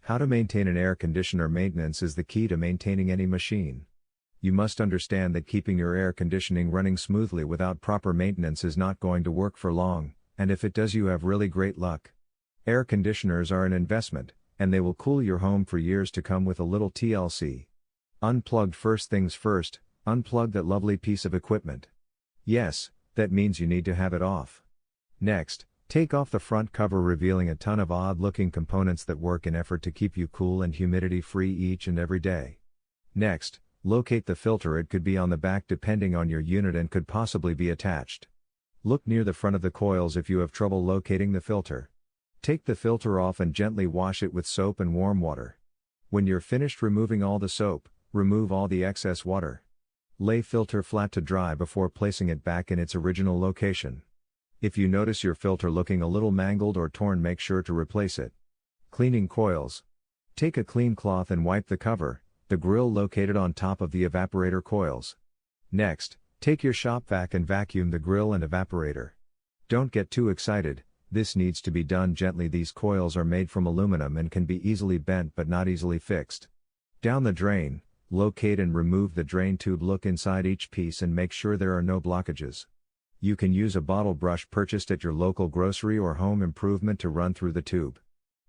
How to maintain an air conditioner. Maintenance is the key to maintaining any machine. You must understand that keeping your air conditioning running smoothly without proper maintenance is not going to work for long, and if it does, you have really great luck. Air conditioners are an investment, and they will cool your home for years to come with a little TLC. Unplugged. First things first, unplug that lovely piece of equipment. Yes, that means you need to have it off. Next, take off the front cover, revealing a ton of odd-looking components that work in effort to keep you cool and humidity-free each and every day. Next, locate the filter. It could be on the back depending on your unit and could possibly be attached. Look near the front of the coils if you have trouble locating the filter. Take the filter off and gently wash it with soap and warm water. When you're finished removing all the soap, remove all the excess water. Lay filter flat to dry before placing it back in its original location. If you notice your filter looking a little mangled or torn, make sure to replace it. Cleaning coils. Take a clean cloth and wipe the cover, the grill located on top of the evaporator coils. Next, take your shop vac and vacuum the grill and evaporator. Don't get too excited, this needs to be done gently. These coils are made from aluminum and can be easily bent but not easily fixed. Down the drain, locate and remove the drain tube. Look inside each piece and make sure there are no blockages. You can use a bottle brush purchased at your local grocery or home improvement to run through the tube.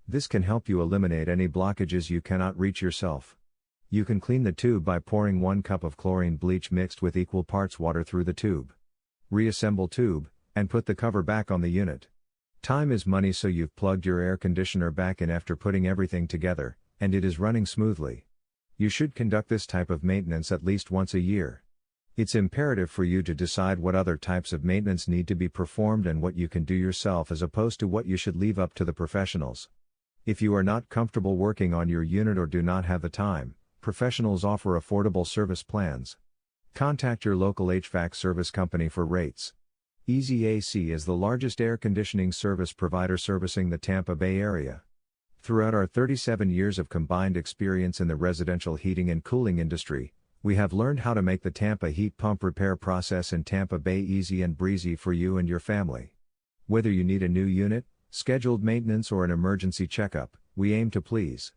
This can help you eliminate any blockages you cannot reach yourself. You can clean the tube by pouring 1 cup of chlorine bleach mixed with equal parts water through the tube. Reassemble tube, and put the cover back on the unit. Time is money, so you've plugged your air conditioner back in after putting everything together, and it is running smoothly. You should conduct this type of maintenance at least once a year. It's imperative for you to decide what other types of maintenance need to be performed and what you can do yourself as opposed to what you should leave up to the professionals. If you are not comfortable working on your unit or do not have the time, professionals offer affordable service plans. Contact your local HVAC service company for rates. Easy AC is the largest air conditioning service provider servicing the Tampa Bay area. Throughout our 37 years of combined experience in the residential heating and cooling industry, we have learned how to make the Tampa heat pump repair process in Tampa Bay easy and breezy for you and your family. Whether you need a new unit, scheduled maintenance, or an emergency checkup, we aim to please.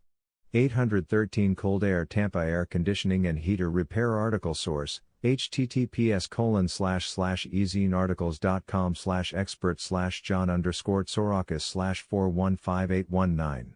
813 Cold Air Tampa Air Conditioning and Heater Repair. Article source, https://easyarticles.com/expert/John_Tsorakis/4158819